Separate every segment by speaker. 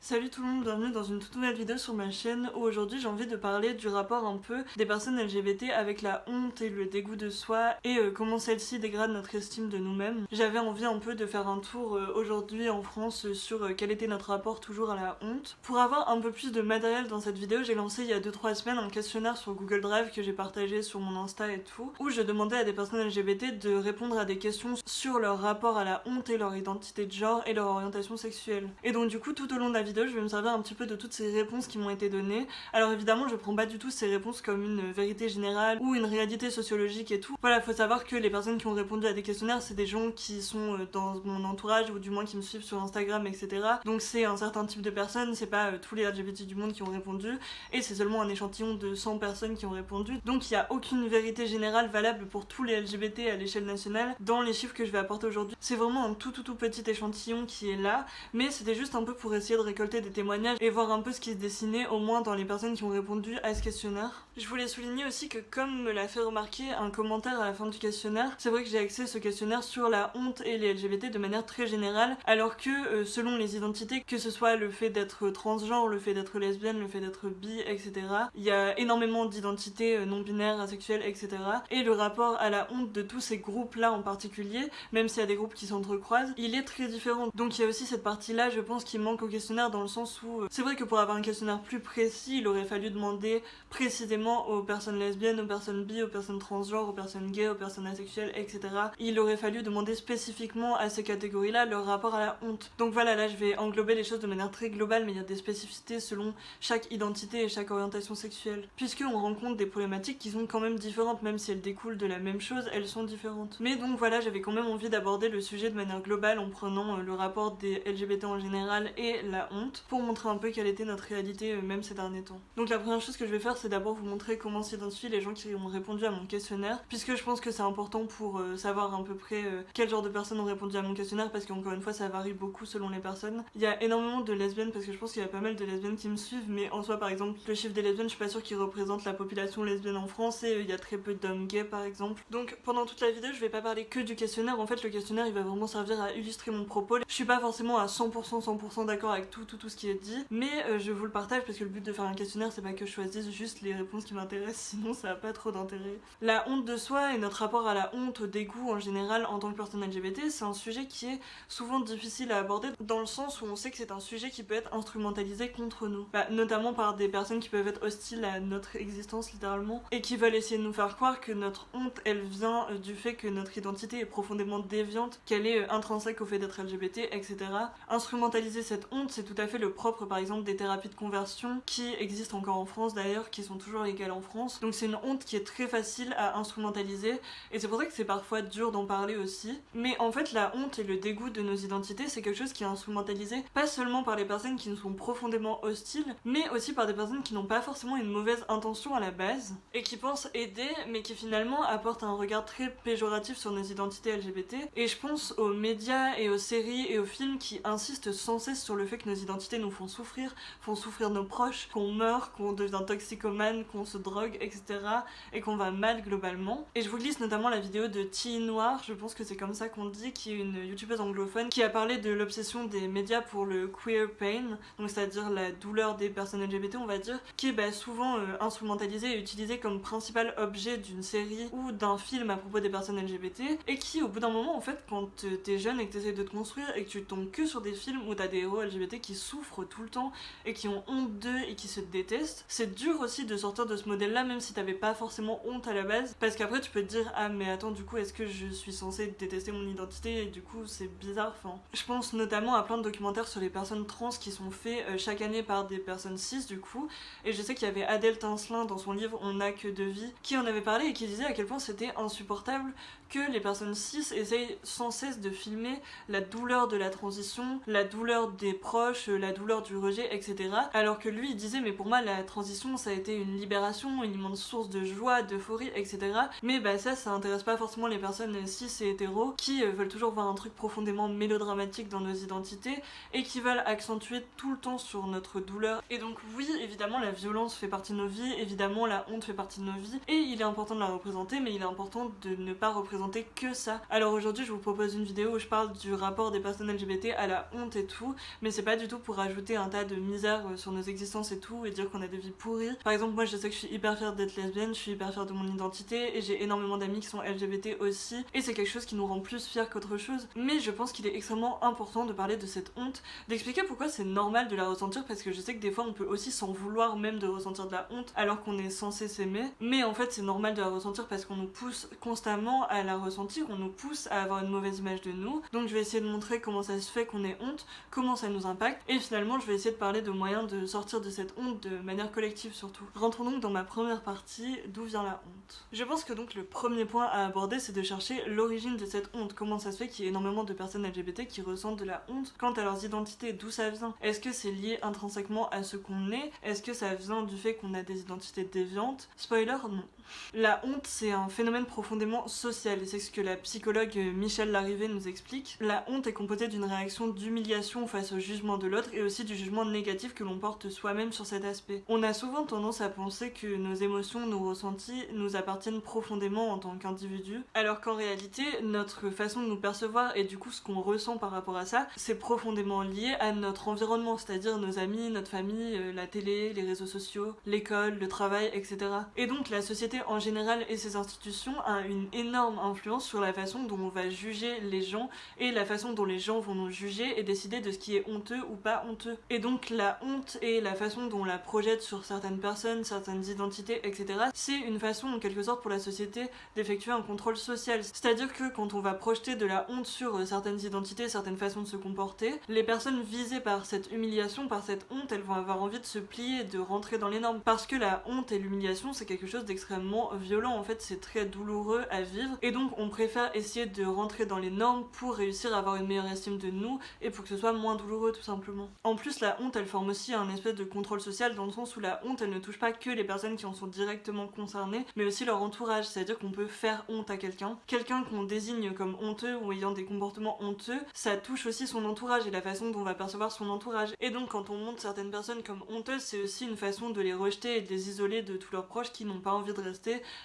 Speaker 1: Salut tout le monde, bienvenue dans une toute nouvelle vidéo sur ma chaîne où aujourd'hui j'ai envie de parler du rapport un peu des personnes LGBT avec la honte et le dégoût de soi et comment celle-ci dégrade notre estime de nous-mêmes. J'avais envie un peu de faire un tour aujourd'hui en France sur quel était notre rapport toujours à la honte. Pour avoir un peu plus de matériel dans cette vidéo, j'ai lancé il y a 2-3 semaines un questionnaire sur Google Drive que j'ai partagé sur mon Insta et tout, où je demandais à des personnes LGBT de répondre à des questions sur leur rapport à la honte et leur identité de genre et leur orientation sexuelle. Et donc du coup tout au long de la vidéo je vais me servir un petit peu de toutes ces réponses qui m'ont été données. Alors évidemment je prends pas du tout ces réponses comme une vérité générale ou une réalité sociologique et tout. Voilà, faut savoir que les personnes qui ont répondu à des questionnaires c'est des gens qui sont dans mon entourage ou du moins qui me suivent sur Instagram, etc. Donc c'est un certain type de personnes, c'est pas tous les LGBT du monde qui ont répondu et c'est seulement un échantillon de 100 personnes qui ont répondu. Donc il n'y a aucune vérité générale valable pour tous les LGBT à l'échelle nationale dans les chiffres que je vais apporter aujourd'hui. C'est vraiment un tout petit échantillon qui est là, mais c'était juste un peu pour essayer de récolter des témoignages et voir un peu ce qui se dessinait au moins dans les personnes qui ont répondu à ce questionnaire. Je voulais souligner aussi que comme me l'a fait remarquer un commentaire à la fin du questionnaire, c'est vrai que j'ai axé ce questionnaire sur la honte et les LGBT de manière très générale, alors que selon les identités, que ce soit le fait d'être transgenre, le fait d'être lesbienne, le fait d'être bi, etc., il y a énormément d'identités non-binaires, asexuelles, etc. Et le rapport à la honte de tous ces groupes-là en particulier, même s'il y a des groupes qui s'entrecroisent, il est très différent. Donc il y a aussi cette partie-là, je pense, qui manque au questionnaire dans le sens où c'est vrai que pour avoir un questionnaire plus précis, il aurait fallu demander précisément aux personnes lesbiennes, aux personnes bi, aux personnes transgenres, aux personnes gays, aux personnes asexuelles, etc. Il aurait fallu demander spécifiquement à ces catégories-là leur rapport à la honte. Donc voilà, là je vais englober les choses de manière très globale, mais il y a des spécificités selon chaque identité et chaque orientation sexuelle. Puisqu'on rencontre des problématiques qui sont quand même différentes, même si elles découlent de la même chose, elles sont différentes. Mais donc voilà, j'avais quand même envie d'aborder le sujet de manière globale en prenant le rapport des LGBT en général et la honte, pour montrer un peu quelle était notre réalité même ces derniers temps. Donc la première chose que je vais faire, c'est d'abord vous montrer comment s'identifient les gens qui ont répondu à mon questionnaire, puisque je pense que c'est important pour savoir à peu près quel genre de personnes ont répondu à mon questionnaire, parce qu'encore une fois ça varie beaucoup selon les personnes. Il y a énormément de lesbiennes, parce que je pense qu'il y a pas mal de lesbiennes qui me suivent, mais en soi par exemple le chiffre des lesbiennes je suis pas sûre qu'il représente la population lesbienne en France, et il y a très peu d'hommes gays par exemple. Donc pendant toute la vidéo je vais pas parler que du questionnaire, en fait le questionnaire il va vraiment servir à illustrer mon propos. Je suis pas forcément à 100% d'accord avec tout ce qui est dit, mais je vous le partage parce que le but de faire un questionnaire c'est pas que je choisisse juste les réponses qui m'intéressent, sinon ça a pas trop d'intérêt. La honte de soi et notre rapport à la honte, au dégoût en général en tant que personne LGBT, c'est un sujet qui est souvent difficile à aborder dans le sens où on sait que c'est un sujet qui peut être instrumentalisé contre nous, notamment par des personnes qui peuvent être hostiles à notre existence littéralement et qui veulent essayer de nous faire croire que notre honte elle vient du fait que notre identité est profondément déviante, qu'elle est intrinsèque au fait d'être LGBT, etc. Instrumentaliser cette honte c'est tout à fait le propre par exemple des thérapies de conversion qui existent encore en France d'ailleurs, qui sont toujours légales en France. Donc c'est une honte qui est très facile à instrumentaliser et c'est pour ça que c'est parfois dur d'en parler aussi. Mais en fait la honte et le dégoût de nos identités c'est quelque chose qui est instrumentalisé pas seulement par les personnes qui nous sont profondément hostiles, mais aussi par des personnes qui n'ont pas forcément une mauvaise intention à la base et qui pensent aider mais qui finalement apportent un regard très péjoratif sur nos identités LGBT. Et je pense aux médias et aux séries et aux films qui insistent sans cesse sur le fait que nos identités nous font souffrir nos proches, qu'on meurt, qu'on devient toxicomane, qu'on se drogue, etc. et qu'on va mal globalement. Et je vous glisse notamment la vidéo de T Noir, je pense que c'est comme ça qu'on dit, qui est une youtubeuse anglophone, qui a parlé de l'obsession des médias pour le queer pain, donc c'est-à-dire la douleur des personnes LGBT on va dire, qui est souvent instrumentalisée et utilisée comme principal objet d'une série ou d'un film à propos des personnes LGBT, et qui au bout d'un moment en fait quand t'es jeune et que t'essayes de te construire et que tu tombes que sur des films où t'as des héros LGBT qui souffrent tout le temps et qui ont honte d'eux et qui se détestent, c'est dur aussi de sortir de ce modèle là même si t'avais pas forcément honte à la base, parce qu'après tu peux te dire ah mais attends du coup est-ce que je suis censée détester mon identité et du coup c'est bizarre. Enfin, je pense notamment à plein de documentaires sur les personnes trans qui sont faits chaque année par des personnes cis du coup, et je sais qu'il y avait Adèle Tincelin dans son livre On n'a que deux vies qui en avait parlé et qui disait à quel point c'était insupportable que les personnes cis essayent sans cesse de filmer la douleur de la transition, la douleur des proches, la douleur du rejet, etc. Alors que lui il disait mais pour moi la transition ça a été une libération, une immense source de joie, d'euphorie, etc. Mais ça intéresse pas forcément les personnes cis et hétéros qui veulent toujours voir un truc profondément mélodramatique dans nos identités et qui veulent accentuer tout le temps sur notre douleur. Et donc oui, évidemment la violence fait partie de nos vies, évidemment la honte fait partie de nos vies et il est important de la représenter, mais il est important de ne pas représenter représenter que ça. Alors aujourd'hui je vous propose une vidéo où je parle du rapport des personnes LGBT à la honte et tout, mais c'est pas du tout pour rajouter un tas de misère sur nos existences et tout et dire qu'on a des vies pourries. Par exemple moi je sais que je suis hyper fière d'être lesbienne, je suis hyper fière de mon identité et j'ai énormément d'amis qui sont LGBT aussi et c'est quelque chose qui nous rend plus fiers qu'autre chose, mais je pense qu'il est extrêmement important de parler de cette honte, d'expliquer pourquoi c'est normal de la ressentir, parce que je sais que des fois on peut aussi s'en vouloir même de ressentir de la honte alors qu'on est censé s'aimer, mais en fait c'est normal de la ressentir parce qu'on nous pousse constamment à la ressentir, on nous pousse à avoir une mauvaise image de nous. Donc je vais essayer de montrer comment ça se fait qu'on ait honte, comment ça nous impacte, et finalement je vais essayer de parler de moyens de sortir de cette honte de manière collective surtout. Rentrons donc dans ma première partie, d'où vient la honte. Je pense que donc le premier point à aborder c'est de chercher l'origine de cette honte, comment ça se fait qu'il y ait énormément de personnes LGBT qui ressentent de la honte quant à leurs identités, d'où ça vient. Est-ce que c'est lié intrinsèquement à ce qu'on est? Est-ce que ça vient du fait qu'on a des identités déviantes? Spoiler, non. La honte, c'est un phénomène profondément social, et c'est ce que la psychologue Michel Larrivé nous explique. La honte est composée d'une réaction d'humiliation face au jugement de l'autre et aussi du jugement négatif que l'on porte soi-même sur cet aspect. On a souvent tendance à penser que nos émotions, nos ressentis nous appartiennent profondément en tant qu'individus, alors qu'en réalité, notre façon de nous percevoir et du coup ce qu'on ressent par rapport à ça, c'est profondément lié à notre environnement, c'est-à-dire nos amis, notre famille, la télé, les réseaux sociaux, l'école, le travail, etc. Et donc la société en général et ses institutions a une énorme influence sur la façon dont on va juger les gens et la façon dont les gens vont nous juger et décider de ce qui est honteux ou pas honteux. Et donc la honte et la façon dont on la projette sur certaines personnes, certaines identités, etc. c'est une façon en quelque sorte pour la société d'effectuer un contrôle social. C'est-à-dire que quand on va projeter de la honte sur certaines identités, certaines façons de se comporter, les personnes visées par cette humiliation, par cette honte, elles vont avoir envie de se plier, de rentrer dans les normes. Parce que la honte et l'humiliation c'est quelque chose d'extrêmement violent, en fait c'est très douloureux à vivre et donc on préfère essayer de rentrer dans les normes pour réussir à avoir une meilleure estime de nous et pour que ce soit moins douloureux tout simplement. En plus la honte elle forme aussi un espèce de contrôle social dans le sens où la honte elle ne touche pas que les personnes qui en sont directement concernées mais aussi leur entourage, c'est-à-dire qu'on peut faire honte à quelqu'un qu'on désigne comme honteux ou ayant des comportements honteux, ça touche aussi son entourage et la façon dont on va percevoir son entourage et donc quand on montre certaines personnes comme honteuses c'est aussi une façon de les rejeter et de les isoler de tous leurs proches qui n'ont pas envie de rester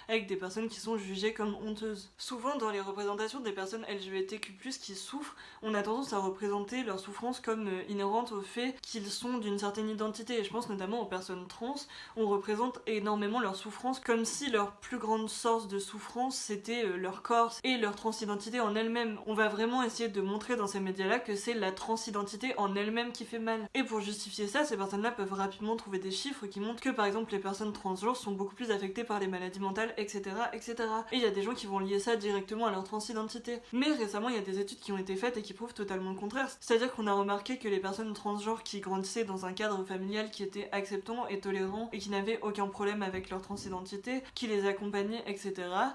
Speaker 1: avec des personnes qui sont jugées comme honteuses. Souvent dans les représentations des personnes LGBTQ+, qui souffrent, on a tendance à représenter leur souffrance comme inhérente au fait qu'ils sont d'une certaine identité et je pense notamment aux personnes trans, on représente énormément leur souffrance comme si leur plus grande source de souffrance c'était leur corps et leur transidentité en elle-même. On va vraiment essayer de montrer dans ces médias-là que c'est la transidentité en elle-même qui fait mal. Et pour justifier ça, ces personnes-là peuvent rapidement trouver des chiffres qui montrent que par exemple les personnes transgenres sont beaucoup plus affectées par les maladies mentales, etc., etc. Et il y a des gens qui vont lier ça directement à leur transidentité. Mais récemment, il y a des études qui ont été faites et qui prouvent totalement le contraire. C'est-à-dire qu'on a remarqué que les personnes transgenres qui grandissaient dans un cadre familial qui était acceptant et tolérant et qui n'avaient aucun problème avec leur transidentité, qui les accompagnait, etc.,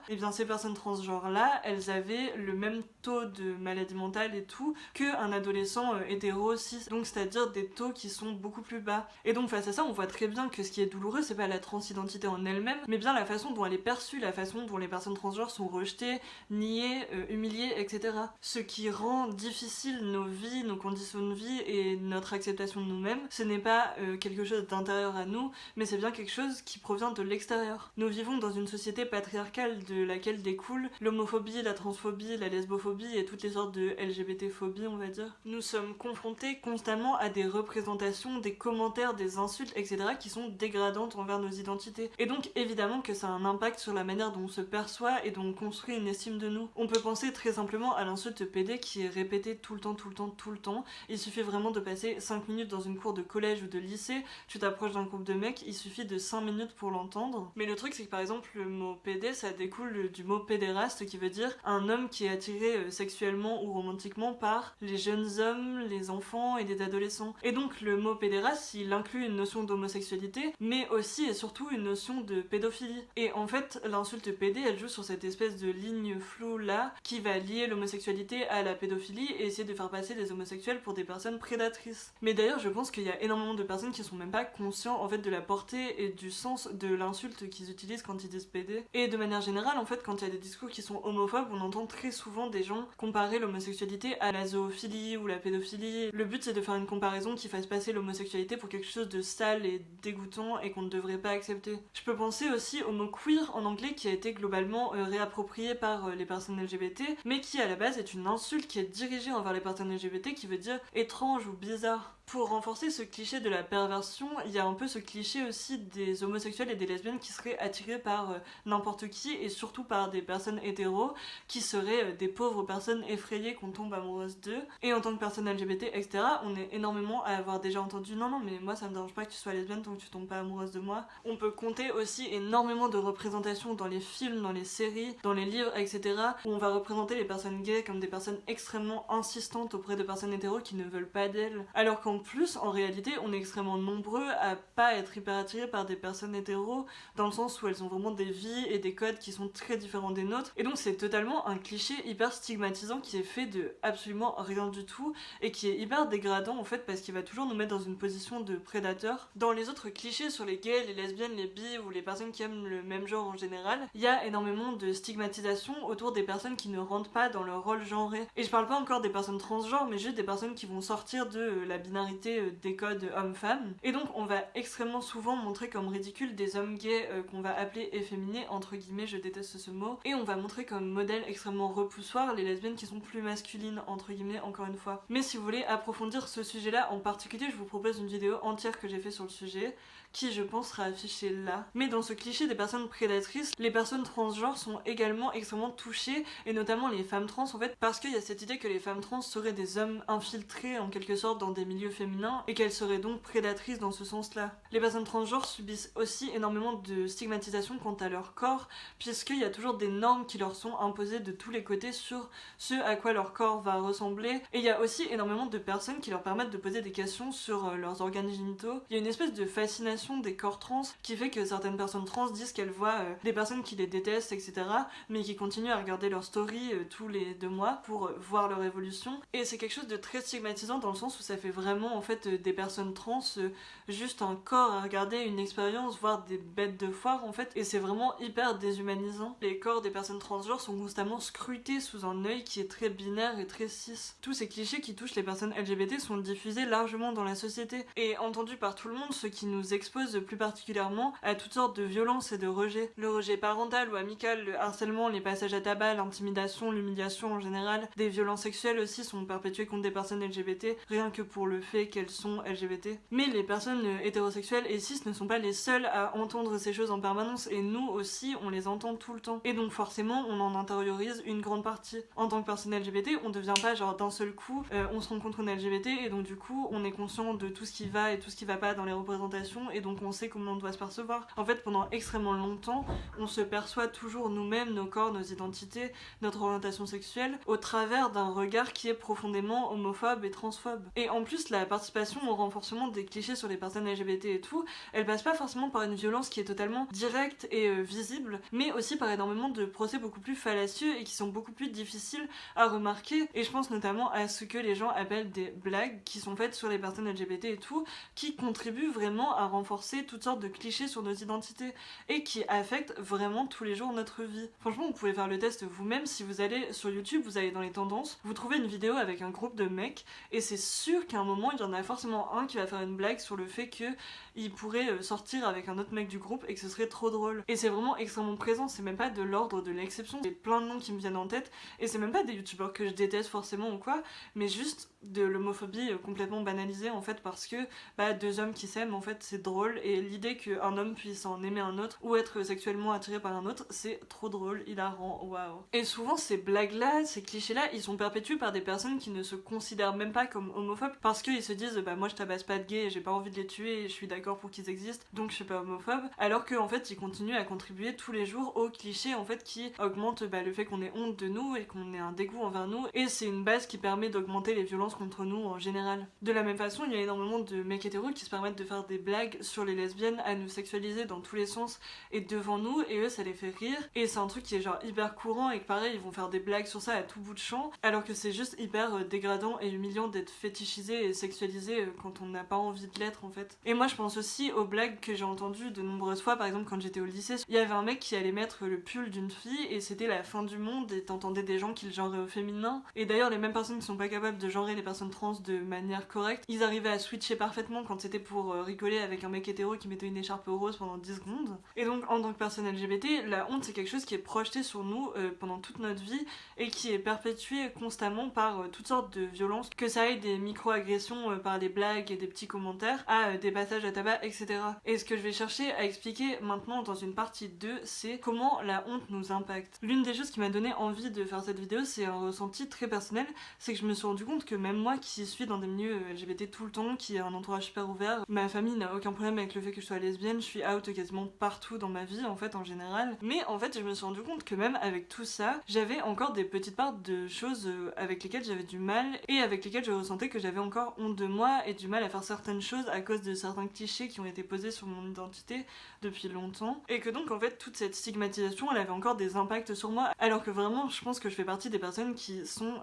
Speaker 1: et bien ces personnes transgenres-là, elles avaient le même taux de maladie mentale et tout qu'un adolescent hétéro cis. Donc c'est-à-dire des taux qui sont beaucoup plus bas. Et donc face à ça, on voit très bien que ce qui est douloureux, c'est pas la transidentité en elle-même, mais bien la façon dont elle est perçue, la façon dont les personnes transgenres sont rejetées, niées, humiliées, etc. Ce qui rend difficile nos vies, nos conditions de vie et notre acceptation de nous-mêmes, ce n'est pas quelque chose d'intérieur à nous, mais c'est bien quelque chose qui provient de l'extérieur. Nous vivons dans une société patriarcale de laquelle découle l'homophobie, la transphobie, la lesbophobie et toutes les sortes de LGBT-phobie, on va dire. Nous sommes confrontés constamment à des représentations, des commentaires, des insultes, etc. qui sont dégradantes envers nos identités. Et donc évidemment que ça a un impact sur la manière dont on se perçoit et dont on construit une estime de nous. On peut penser très simplement à l'insulte PD qui est répétée tout le temps. Il suffit vraiment de passer 5 minutes dans une cour de collège ou de lycée, tu t'approches d'un groupe de mecs, il suffit de 5 minutes pour l'entendre. Mais le truc c'est que par exemple le mot PD ça découle du mot pédéraste qui veut dire un homme qui est attiré sexuellement ou romantiquement par les jeunes hommes, les enfants et les adolescents. Et donc le mot pédéraste il inclut une notion d'homosexualité mais aussi et surtout une notion de pédophilie. Et en fait l'insulte PD elle joue sur cette espèce de ligne floue là qui va lier l'homosexualité à la pédophilie et essayer de faire passer les homosexuels pour des personnes prédatrices. Mais d'ailleurs je pense qu'il y a énormément de personnes qui sont même pas conscients en fait de la portée et du sens de l'insulte qu'ils utilisent quand ils disent PD. Et de manière générale en fait quand il y a des discours qui sont homophobes on entend très souvent des gens comparer l'homosexualité à la zoophilie ou la pédophilie. Le but c'est de faire une comparaison qui fasse passer l'homosexualité pour quelque chose de sale et dégoûtant et qu'on ne devrait pas accepter. Je peux penser aussi au mot queer en anglais qui a été globalement réapproprié appropriée par les personnes LGBT, mais qui à la base est une insulte qui est dirigée envers les personnes LGBT, qui veut dire étrange ou bizarre. Pour renforcer ce cliché de la perversion, il y a un peu ce cliché aussi des homosexuels et des lesbiennes qui seraient attirés par n'importe qui, et surtout par des personnes hétéros, qui seraient des pauvres personnes effrayées qu'on tombe amoureuse d'eux. Et en tant que personne LGBT, etc., on est énormément à avoir déjà entendu « Non, non, mais moi ça me dérange pas que tu sois lesbienne tant que tu tombes pas amoureuse de moi ». On peut compter aussi énormément de représentations dans les films, dans les séries, dans les livres, etc., où on va représenter les personnes gays comme des personnes extrêmement insistantes auprès de personnes hétéros qui ne veulent pas d'elles. Alors qu'en plus, en réalité, on est extrêmement nombreux à pas être hyper attirés par des personnes hétéros, dans le sens où elles ont vraiment des vies et des codes qui sont très différents des nôtres. Et donc c'est totalement un cliché hyper stigmatisant qui est fait de absolument rien du tout, et qui est hyper dégradant en fait, parce qu'il va toujours nous mettre dans une position de prédateur. Dans les autres clichés sur les gays, les lesbiennes, les bis ou les personnes qui aiment le même genre en général, il y a énormément de stigmatisation autour des personnes qui ne rentrent pas dans leur rôle genré. Et je parle pas encore des personnes transgenres, mais juste des personnes qui vont sortir de la binarité des codes hommes-femmes. Et donc on va extrêmement souvent montrer comme ridicule des hommes gays qu'on va appeler efféminés, entre guillemets, je déteste ce mot, et on va montrer comme modèle extrêmement repoussoir les lesbiennes qui sont plus masculines, entre guillemets, encore une fois. Mais si vous voulez approfondir ce sujet-là en particulier, je vous propose une vidéo entière que j'ai fait sur le sujet, qui je pense sera affichée là. Mais dans ce cliché des personnes prédatrices, les personnes transgenres sont également extrêmement touchées, et notamment les femmes trans en fait, parce qu'il y a cette idée que les femmes trans seraient des hommes infiltrés en quelque sorte dans des milieux féminins, et qu'elles seraient donc prédatrices dans ce sens-là. Les personnes transgenres subissent aussi énormément de stigmatisation quant à leur corps, puisqu'il y a toujours des normes qui leur sont imposées de tous les côtés sur ce à quoi leur corps va ressembler, et il y a aussi énormément de personnes qui leur permettent de poser des questions sur leurs organes génitaux. Il y a une espèce de fascination des corps trans qui fait que certaines personnes trans disent qu'elles voient des personnes qui les détestent, etc., mais qui continuent à regarder leurs stories tous les 2 mois pour voir leur évolution. Et c'est quelque chose de très stigmatisant dans le sens où ça fait vraiment en fait des personnes trans juste un corps à regarder, une expérience, voire des bêtes de foire en fait, et c'est vraiment hyper déshumanisant. Les corps des personnes transgenres sont constamment scrutés sous un œil qui est très binaire et très cis. Tous ces clichés qui touchent les personnes LGBT sont diffusés largement dans la société et entendus par tout le monde, ce qui nous expose plus particulièrement à toutes sortes de violences et de rejets. Le rejet parental ou amical, le harcèlement, les passages à tabac, l'intimidation, l'humiliation en général, des violences sexuelles aussi sont perpétuées contre des personnes LGBT, rien que pour le fait qu'elles sont LGBT. Mais les personnes hétérosexuelles et cis ne sont pas les seules à entendre ces choses en permanence, et nous aussi on les entend tout le temps. Et donc forcément on en intériorise une grande partie. En tant que personne LGBT, on devient pas genre d'un seul coup, on se rencontre une LGBT et donc du coup on est conscient de tout ce qui va et tout ce qui va pas dans les représentations, et donc on sait comment on doit se percevoir. En fait, pendant extrêmement longtemps, on se perçoit toujours nous-mêmes, nos corps, nos identités, notre orientation sexuelle, au travers d'un regard qui est profondément homophobe et transphobe. Et en plus, la participation au renforcement des clichés sur les personnes LGBT et tout, elle passe pas forcément par une violence qui est totalement directe et visible, mais aussi par énormément de procès beaucoup plus fallacieux et qui sont beaucoup plus difficiles à remarquer. Et je pense notamment à ce que les gens appellent des blagues qui sont faites sur les personnes LGBT et tout, qui contribuent vraiment à renforcer toutes sortes de clichés sur nos identités et qui affectent vraiment tous les jours notre vie. Franchement, vous pouvez faire le test vous-même. Si vous allez sur YouTube, vous allez dans les tendances, vous trouvez une vidéo avec un groupe de mecs et c'est sûr qu'à un moment il y en a forcément un qui va faire une blague sur le fait qu'il pourrait sortir avec un autre mec du groupe et que ce serait trop drôle. Et c'est vraiment extrêmement présent, c'est même pas de l'ordre de l'exception. Il y a plein de noms qui me viennent en tête et c'est même pas des youtubeurs que je déteste forcément ou quoi, mais juste de l'homophobie complètement banalisée en fait, parce que deux hommes qui s'aiment en fait c'est drôle, et l'idée qu'un homme puisse en aimer un autre ou être sexuellement attiré par un autre, c'est trop drôle, hilarant, waouh. Et souvent ces blagues là, ces clichés là, ils sont perpétués par des personnes qui ne se considèrent même pas comme homophobes, parce qu'ils se disent moi je tabasse pas de gays et j'ai pas envie de les tuer et je suis d'accord pour qu'ils existent donc je suis pas homophobe, alors qu'en fait ils continuent à contribuer tous les jours aux clichés en fait qui augmentent le fait qu'on ait honte de nous et qu'on ait un dégoût envers nous, et c'est une base qui permet d'augmenter les violences contre nous en général. De la même façon, il y a énormément de mecs hétéros qui se permettent de faire des blagues sur les lesbiennes, à nous sexualiser dans tous les sens et devant nous, et eux ça les fait rire, et c'est un truc qui est genre hyper courant, et que pareil ils vont faire des blagues sur ça à tout bout de champ, alors que c'est juste hyper dégradant et humiliant d'être fétichisé et sexualisé quand on n'a pas envie de l'être en fait. Et moi je pense aussi aux blagues que j'ai entendues de nombreuses fois, par exemple quand j'étais au lycée, il y avait un mec qui allait mettre le pull d'une fille et c'était la fin du monde, et t'entendais des gens qui le genraient au féminin, et d'ailleurs les mêmes personnes qui sont pas capables de genrer les personnes trans de manière correcte. Ils arrivaient à switcher parfaitement quand c'était pour rigoler avec un mec hétéro qui mettait une écharpe rose pendant 10 secondes. Et donc en tant que personne LGBT, la honte c'est quelque chose qui est projeté sur nous pendant toute notre vie et qui est perpétué constamment par toutes sortes de violences, que ça aille des micro-agressions par des blagues et des petits commentaires à des passages à tabac, etc. Et ce que je vais chercher à expliquer maintenant dans une partie 2, c'est comment la honte nous impacte. L'une des choses qui m'a donné envie de faire cette vidéo, c'est un ressenti très personnel, c'est que je me suis rendu compte que même moi qui suis dans des milieux LGBT tout le temps, qui a un entourage super ouvert, ma famille n'a aucun problème avec le fait que je sois lesbienne, je suis out quasiment partout dans ma vie en fait en général, mais en fait je me suis rendu compte que même avec tout ça, j'avais encore des petites parts de choses avec lesquelles j'avais du mal et avec lesquelles je ressentais que j'avais encore honte de moi et du mal à faire certaines choses à cause de certains clichés qui ont été posés sur mon identité depuis longtemps, et que donc en fait toute cette stigmatisation elle avait encore des impacts sur moi, alors que vraiment je pense que je fais partie des personnes qui sont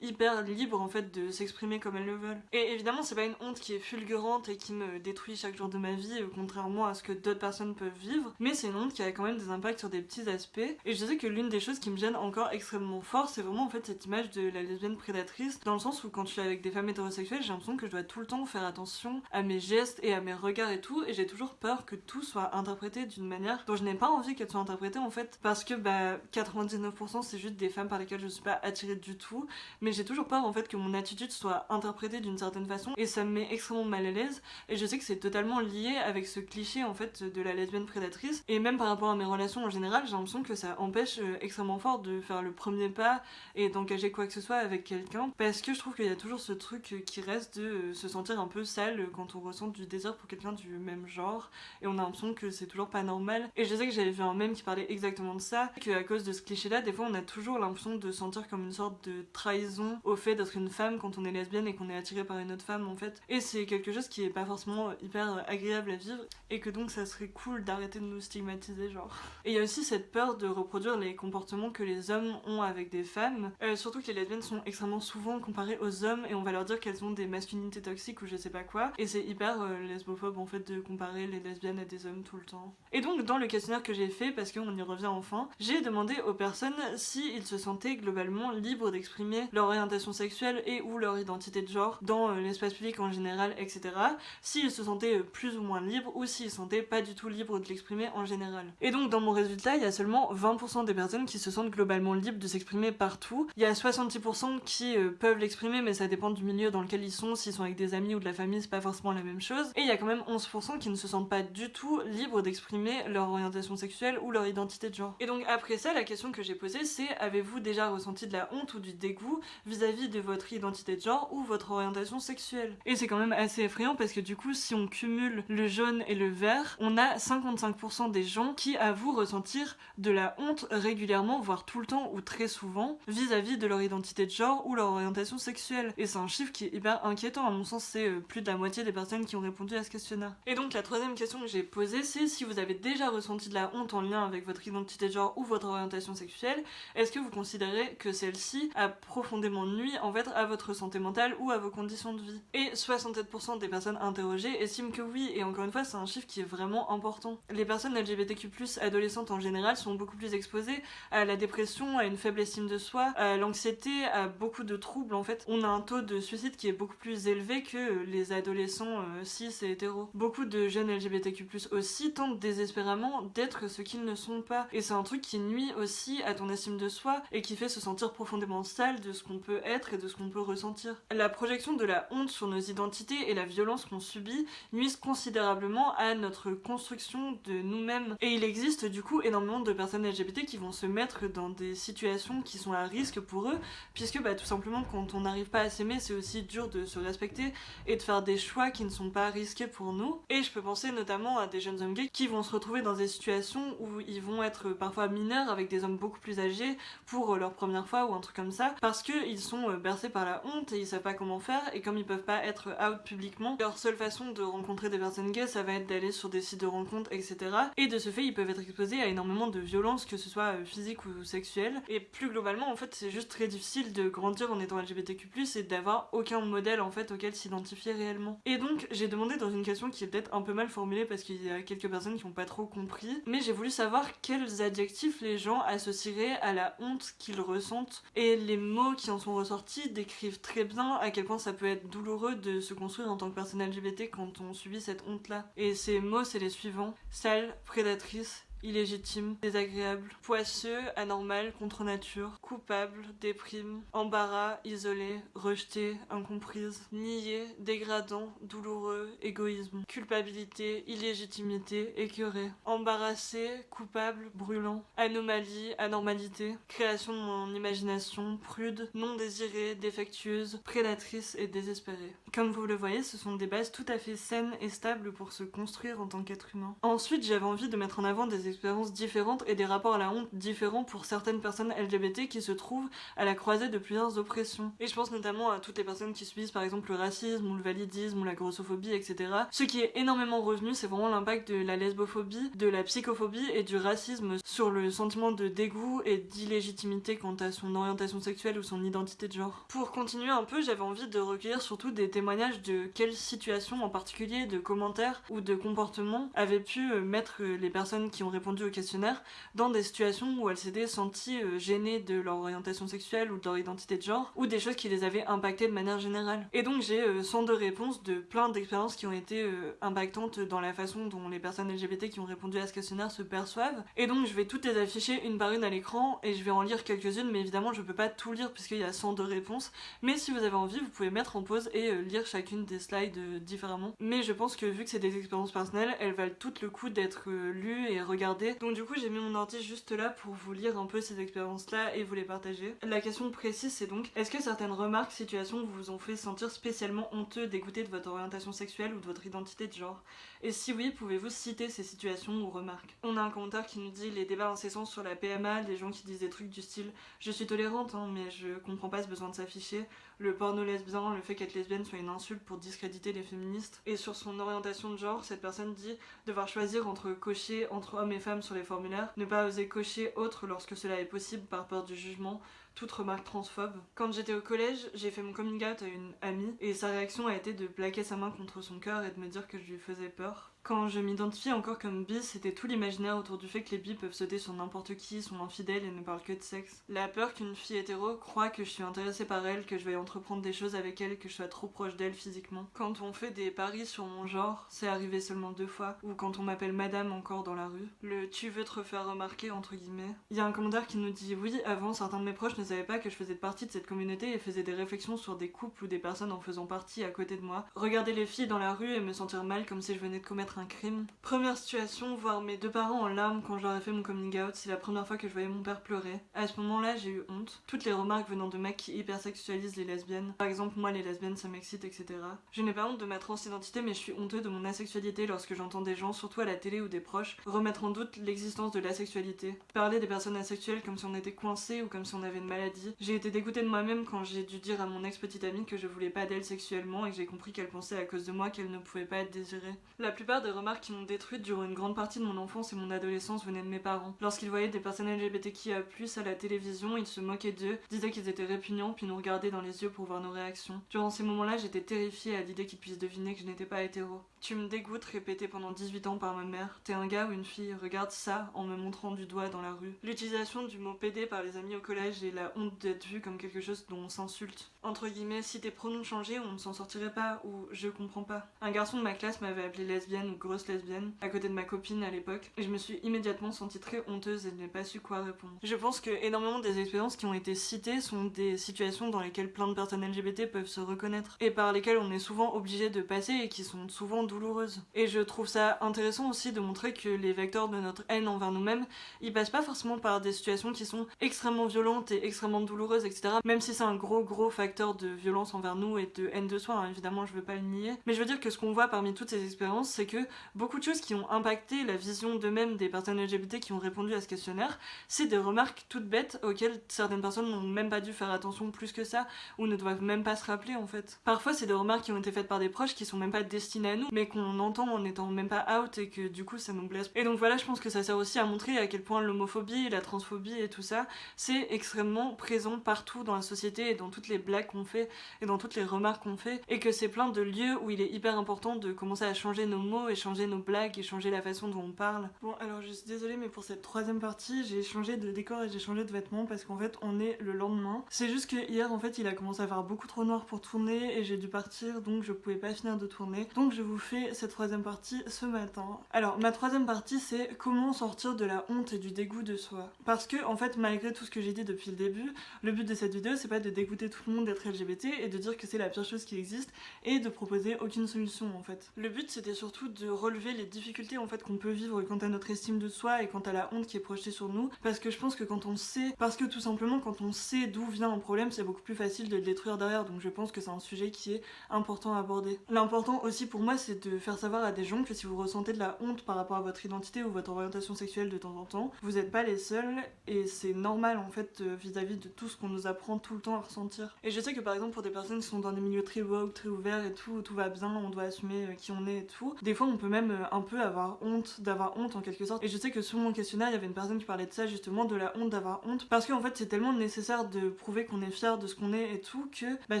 Speaker 1: hyper libres en fait de s'exprimer comme elles le veulent. Et évidemment c'est pas une honte qui est fulgurante et qui me détruit chaque jour de ma vie contrairement à ce que d'autres personnes peuvent vivre, mais c'est une honte qui a quand même des impacts sur des petits aspects, et je sais que l'une des choses qui me gêne encore extrêmement fort c'est vraiment en fait cette image de la lesbienne prédatrice, dans le sens où quand je suis avec des femmes hétérosexuelles j'ai l'impression que je dois tout le temps faire attention à mes gestes et à mes regards et tout, et j'ai toujours peur que tout soit interprété d'une manière dont je n'ai pas envie qu'elle soit interprétée en fait, parce que 99% c'est juste des femmes par lesquelles je suis pas attirée du tout, mais j'ai toujours peur en fait que mon attitude soit interprétée d'une certaine façon et ça me met extrêmement mal à l'aise, et je sais que c'est totalement lié avec ce cliché en fait de la lesbienne prédatrice, et même par rapport à mes relations en général j'ai l'impression que ça empêche extrêmement fort de faire le premier pas et d'engager quoi que ce soit avec quelqu'un, parce que je trouve qu'il y a toujours ce truc qui reste de se sentir un peu sale quand on ressent du désir pour quelqu'un du même genre, et on a l'impression que c'est toujours pas normal. Et je sais que j'avais vu un mème qui parlait exactement de ça, que à cause de ce cliché là des fois on a toujours l'impression de sentir comme une sorte de trahison au fait d'être une femme quand on est lesbienne et qu'on est attiré par une autre femme en fait, et c'est quelque chose qui est pas forcément hyper agréable à vivre, et que donc ça serait cool d'arrêter de nous stigmatiser genre. Et il y a aussi cette peur de reproduire les comportements que les hommes ont avec des femmes, surtout que les lesbiennes sont extrêmement souvent comparées aux hommes et on va leur dire qu'elles ont des masculinités toxiques ou je sais pas quoi, et c'est hyper lesbophobe en fait de comparer les lesbiennes à des hommes tout le temps. Et donc dans le questionnaire que j'ai fait, parce qu'on y revient enfin, j'ai demandé aux personnes s'ils se sentaient globalement libres d'exprimer leur orientation sexuelle et ou leur identité de genre dans l'espace public en général, etc. S'ils se sentaient plus ou moins libres, ou s'ils se sentaient pas du tout libres de l'exprimer en général. Et donc dans mon résultat, il y a seulement 20% des personnes qui se sentent globalement libres de s'exprimer partout. Il y a 66% qui peuvent l'exprimer, mais ça dépend du milieu dans lequel ils sont, s'ils sont avec des amis ou de la famille, c'est pas forcément la même chose. Et il y a quand même 11% qui ne se sentent pas du tout libres d'exprimer leur orientation sexuelle ou leur identité de genre. Et donc après ça, la question que j'ai posée c'est: avez-vous déjà ressenti de la honte ou du dégoût vis-à-vis de votre identité de genre ou votre orientation sexuelle? Et c'est quand même assez effrayant parce que du coup, si on cumule le jaune et le vert, on a 55% des gens qui avouent ressentir de la honte régulièrement, voire tout le temps ou très souvent, vis-à-vis de leur identité de genre ou leur orientation sexuelle. Et c'est un chiffre qui est hyper inquiétant, à mon sens c'est plus de la moitié des personnes qui ont répondu à ce questionnaire. Et donc la troisième question que j'ai posée c'est si vous avez déjà ressenti de la honte en lien avec votre identité de genre ou votre orientation sexuelle, est-ce que vous considérez que celle-ci a profondément nui en fait à votre santé mentale ou à vos conditions de vie? Et 67% des personnes interrogées estiment que oui, et encore une fois c'est un chiffre qui est vraiment important. Les personnes LGBTQ+, adolescentes en général, sont beaucoup plus exposées à la dépression, à une faible estime de soi, à l'anxiété, à beaucoup de troubles en fait. On a un taux de suicide qui est beaucoup plus élevé que les adolescents cis et hétéros. Beaucoup de jeunes LGBTQ+ aussi tentent désespérément d'être ce qu'ils ne sont pas, et c'est un truc qui nuit aussi à ton estime de soi et qui fait se sentir profondément sale de ce qu'on peut être et de ce qu'on peut ressentir. La projection de la honte sur nos identités et la violence qu'on subit nuisent considérablement à notre construction de nous-mêmes, et il existe du coup énormément de personnes LGBT qui vont se mettre dans des situations qui sont à risque pour eux, puisque tout simplement quand on n'arrive pas à s'aimer c'est aussi dur de se respecter et de faire des choix qui ne sont pas risqués pour nous. Et je peux penser notamment à des jeunes hommes gays qui vont se retrouver dans des situations où ils vont être parfois mineurs avec des hommes beaucoup plus âgés pour leur première fois ou un truc comme ça, parce qu'ils sont bercés par la honte et ils savent pas comment faire, et comme ils peuvent pas être out publiquement, leur seule façon de rencontrer des personnes gays ça va être d'aller sur des sites de rencontres, etc. Et de ce fait ils peuvent être exposés à énormément de violences, que ce soit physique ou sexuelle, et plus globalement en fait c'est juste très difficile de grandir en étant LGBTQ+, et d'avoir aucun modèle en fait auquel s'identifier réellement. Et donc j'ai demandé dans une question qui est peut-être un peu mal formulée parce qu'il y a quelques personnes qui n'ont pas trop compris, mais j'ai voulu savoir quels adjectifs les gens associeraient à la honte qu'ils ressentent, et les mots qui en sont ressortis décrivent très bien à quel point ça peut être douloureux de se construire en tant que personne LGBT quand on subit cette honte-là. Et ces mots, c'est les suivants: sale, prédatrice, illégitime, désagréable, poisseux, anormal, contre nature, coupable, déprime, embarras, isolé, rejeté, incomprise, nié, dégradant, douloureux, égoïsme, culpabilité, illégitimité, écœuré, embarrassé, coupable, brûlant, anomalie, anormalité, création de mon imagination, prude, non désirée, défectueuse, prédatrice et désespérée. Comme vous le voyez, ce sont des bases tout à fait saines et stables pour se construire en tant qu'être humain. Ensuite, j'avais envie de mettre en avant des expériences différentes et des rapports à la honte différents pour certaines personnes LGBT qui se trouvent à la croisée de plusieurs oppressions. Et je pense notamment à toutes les personnes qui subissent par exemple le racisme ou le validisme ou la grossophobie, etc. Ce qui est énormément revenu, c'est vraiment l'impact de la lesbophobie, de la psychophobie et du racisme sur le sentiment de dégoût et d'illégitimité quant à son orientation sexuelle ou son identité de genre. Pour continuer un peu, j'avais envie de recueillir surtout des témoignages de quelles situations en particulier, de commentaires ou de comportements avaient pu mettre les personnes qui ont répondu au questionnaire dans des situations où elles s'étaient senties gênées de leur orientation sexuelle ou de leur identité de genre, ou des choses qui les avaient impactées de manière générale. Et donc j'ai 102 réponses de plein d'expériences qui ont été impactantes dans la façon dont les personnes LGBT qui ont répondu à ce questionnaire se perçoivent. Et donc je vais toutes les afficher une par une à l'écran et je vais en lire quelques-unes, mais évidemment je peux pas tout lire puisqu'il y a 102 réponses. Mais si vous avez envie, vous pouvez mettre en pause et lire chacune des slides différemment. Mais je pense que vu que c'est des expériences personnelles, elles valent toutes le coup d'être lues et regardées. Donc du coup j'ai mis mon ordi juste là pour vous lire un peu ces expériences-là et vous les partager. La question précise c'est donc: est-ce que certaines remarques, situations vous ont fait sentir spécialement honteux, dégoûté de votre orientation sexuelle ou de votre identité de genre? Et si oui, pouvez-vous citer ces situations ou remarques? On a un commentaire qui nous dit: les débats incessants sur la PMA, des gens qui disent des trucs du style je suis tolérante mais je comprends pas ce besoin de s'afficher, le porno lesbien, le fait qu'être lesbienne soit une insulte pour discréditer les féministes. Et sur son orientation de genre, cette personne dit devoir choisir entre cocher entre hommes et femmes sur les formulaires, ne pas oser cocher autre lorsque cela est possible par peur du jugement, toute remarque transphobe. Quand j'étais au collège, j'ai fait mon coming out à une amie et sa réaction a été de plaquer sa main contre son cœur et de me dire que je lui faisais peur. Quand je m'identifiais encore comme bi, c'était tout l'imaginaire autour du fait que les bi peuvent sauter sur n'importe qui, sont infidèles et ne parlent que de sexe. La peur qu'une fille hétéro croit que je suis intéressée par elle, que je vais entreprendre des choses avec elle, que je sois trop proche d'elle physiquement. Quand on fait des paris sur mon genre, c'est arrivé seulement 2 fois, ou quand on m'appelle madame encore dans la rue. Le tu veux te refaire remarquer entre guillemets. Il y a un commentaire qui nous dit: oui, avant certains de mes proches ne savaient pas que je faisais partie de cette communauté et faisaient des réflexions sur des couples ou des personnes en faisant partie à côté de moi. Regarder les filles dans la rue et me sentir mal comme si je venais de commettre un crime. Première situation, voir mes 2 parents en larmes quand je leur ai fait mon coming out, c'est la première fois que je voyais mon père pleurer. À ce moment-là, j'ai eu honte. Toutes les remarques venant de mecs qui hypersexualisent les lesbiennes. Par exemple, moi les lesbiennes ça m'excite, etc. Je n'ai pas honte de ma transidentité, mais je suis honteux de mon asexualité lorsque j'entends des gens, surtout à la télé ou des proches, remettre en doute l'existence de l'asexualité. Parler des personnes asexuelles comme si on était coincé ou comme si on avait une maladie. J'ai été dégoûtée de moi-même quand j'ai dû dire à mon ex-petite amie que je voulais pas d'elle sexuellement et que j'ai compris qu'elle pensait à cause de moi qu'elle ne pouvait pas être désirée. La plupart des remarques qui m'ont détruite durant une grande partie de mon enfance et mon adolescence venaient de mes parents. Lorsqu'ils voyaient des personnes LGBTQIA+ à la télévision, ils se moquaient d'eux, disaient qu'ils étaient répugnants puis nous regardaient dans les yeux pour voir nos réactions. Durant ces moments-là, j'étais terrifiée à l'idée qu'ils puissent deviner que je n'étais pas hétéro. Tu me dégoûtes, répété pendant 18 ans par ma mère. T'es un gars ou une fille, regarde ça, en me montrant du doigt dans la rue. L'utilisation du mot PD par les amis au collège et la honte d'être vu comme quelque chose dont on s'insulte. Entre guillemets, si tes pronoms changeaient, on ne s'en sortirait pas, ou je comprends pas. Un garçon de ma classe m'avait appelée lesbienne ou grosse lesbienne, à côté de ma copine à l'époque, et je me suis immédiatement sentie très honteuse et je n'ai pas su quoi répondre. Je pense que énormément des expériences qui ont été citées sont des situations dans lesquelles plein de personnes LGBT peuvent se reconnaître, et par lesquelles on est souvent obligé de passer et qui sont souvent douloureuses. Et je trouve ça intéressant aussi de montrer que les vecteurs de notre haine envers nous-mêmes, ils passent pas forcément par des situations qui sont extrêmement violentes et extrêmement douloureuses, etc. Même si c'est un gros facteur de violence envers nous et de haine de soi, hein, évidemment je veux pas le nier. Mais je veux dire que ce qu'on voit parmi toutes ces expériences, c'est que beaucoup de choses qui ont impacté la vision d'eux-mêmes des personnes LGBT qui ont répondu à ce questionnaire, c'est des remarques toutes bêtes auxquelles certaines personnes n'ont même pas dû faire attention plus que ça, ou ne doivent même pas se rappeler en fait. Parfois c'est des remarques qui ont été faites par des proches qui sont même pas destinées à nous, mais qu'on entend en étant même pas out et que du coup ça nous blesse. Et donc voilà, je pense que ça sert aussi à montrer à quel point l'homophobie, la transphobie et tout ça, c'est extrêmement vraiment présent partout dans la société et dans toutes les blagues qu'on fait et dans toutes les remarques qu'on fait, et que c'est plein de lieux où il est hyper important de commencer à changer nos mots et changer nos blagues et changer la façon dont on parle. Bon, alors je suis désolée, mais pour cette troisième partie, j'ai changé de décor et j'ai changé de vêtements parce qu'en fait on est le lendemain. C'est juste que hier en fait il a commencé à faire beaucoup trop noir pour tourner et j'ai dû partir, donc je pouvais pas finir de tourner. Donc je vous fais cette troisième partie ce matin. Alors ma troisième partie, c'est comment sortir de la honte et du dégoût de soi. Parce que en fait, malgré tout ce que j'ai dit depuis le début, le but de cette vidéo c'est pas de dégoûter tout le monde d'être LGBT et de dire que c'est la pire chose qui existe et de proposer aucune solution en fait. Le but c'était surtout de relever les difficultés en fait qu'on peut vivre quant à notre estime de soi et quant à la honte qui est projetée sur nous, parce que je pense que quand on sait, parce que tout simplement quand on sait d'où vient un problème, c'est beaucoup plus facile de le détruire derrière, donc je pense que c'est un sujet qui est important à aborder. L'important aussi pour moi c'est de faire savoir à des gens que si vous ressentez de la honte par rapport à votre identité ou votre orientation sexuelle de temps en temps, vous n'êtes pas les seuls et c'est normal en fait vis-à-vis de tout ce qu'on nous apprend tout le temps à ressentir. Et je sais que par exemple pour des personnes qui sont dans des milieux très woke, très ouverts et tout, où tout va bien, on doit assumer qui on est et tout, des fois on peut même un peu avoir honte, d'avoir honte en quelque sorte. Et je sais que sur mon questionnaire il y avait une personne qui parlait de ça justement, de la honte d'avoir honte, parce qu'en fait c'est tellement nécessaire de prouver qu'on est fier de ce qu'on est et tout que bah